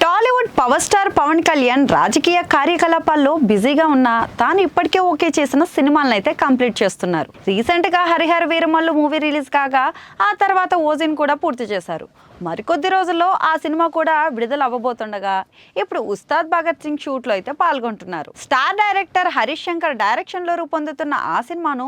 Tollywood power star Pawan Kalyan రాజకీయ కార్యకలాపాల్లో బిజీగా ఉన్న తాను ఇప్పటికే ఓకే చేసిన సినిమాలను అయితే కంప్లీట్ చేస్తున్నారు. రీసెంట్ గా హరిహర వీరమల్లు మూవీ రిలీజ్ కాగా ఆ తర్వాత ఓజిన్ కూడా పూర్తి చేశారు. మరికొద్ది రోజుల్లో ఆ సినిమా కూడా విడుదల అవ్వబోతుండగా ఇప్పుడు ఉస్తాద్ భగత్ సింగ్ షూట్ లో అయితే పాల్గొంటున్నారు. Star director Harish Shankar direction లో రూపొందుతున్న ఆ సినిమాను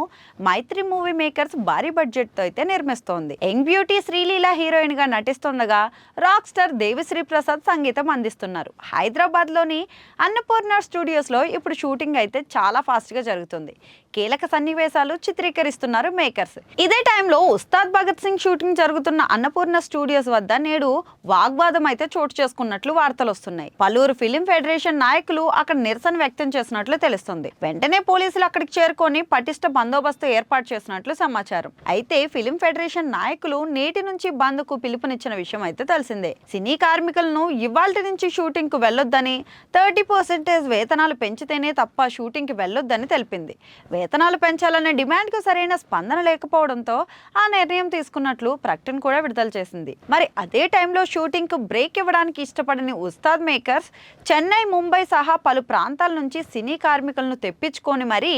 మైత్రి మూవీ మేకర్స్ భారీ బడ్జెట్ తో అయితే నిర్మిస్తోంది. యంగ్ బ్యూటీ శ్రీలీల హీరోయిన్ గా నటిస్తుండగా రాక్ స్టార్ దేవిశ్రీ ప్రసాద్ సంగీతం అందిస్తున్నారు. హైదరాబాద్ లోని అన్నపూర్ణ స్టూడియోస్ లో ఇప్పుడు షూటింగ్ అయితే చాలా ఫాస్ట్ గా జరుగుతుంది. కీలక సన్నివేశాలు చిత్రీకరిస్తున్నారు మేకర్స్. ఇదే టైంలో ఉస్తాద్ భగత్ సింగ్ షూటింగ్ జరుగుతున్న అన్నపూర్ణ స్టూడియోస్ వద్ద నేడు వాగ్వాదం అయితే చోటు చేసుకున్నట్లు వార్తలు వస్తున్నాయి. పలువురు ఫిలిం ఫెడరేషన్ నాయకులు అక్కడ నిరసన వ్యక్తం చేసినట్లు తెలుస్తుంది. వెంటనే పోలీసులు అక్కడికి చేరుకొని పటిష్ట బందోబస్తు ఏర్పాటు చేసినట్లు సమాచారం. అయితే ఫిలిం ఫెడరేషన్ నాయకులు నేటి నుంచి బంద్ కు పిలుపునిచ్చిన విషయం అయితే తెలిసిందే. సినీ కార్మికులను ఇవాల్టి నుంచి షూటింగ్ కు వెళ్లొద్దని, 30% వేతనాలు పెంచితేనే తప్ప షూటింగ్ కి వెళ్లొద్దని తెలిపింది. వేతనాలు పెంచాలనే డిమాండ్ కు సరైన స్పందన లేకపోవడంతో ఆ నిర్ణయం తీసుకున్నట్లు ప్రకటన కూడా విడుదల చేసింది. మరి అదే టైంలో షూటింగ్ కు బ్రేక్ ఇవ్వడానికి ఇష్టపడని ఉస్తాద్ మేకర్స్ చెన్నై, ముంబై సహా పలు ప్రాంతాల నుంచి సినీ కార్మికులను తెప్పించుకొని మరీ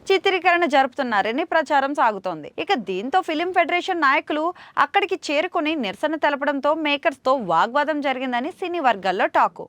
చిత్రీకరణ జరుపుతున్నారని ప్రచారం సాగుతోంది. ఇక దీంతో ఫిలిం ఫెడరేషన్ నాయకులు అక్కడికి చేరుకుని నిరసన తెలపడంతో మేకర్స్ తో వాగ్వాదం జరిగిందని సినీ వర్గాల్లో టాక్.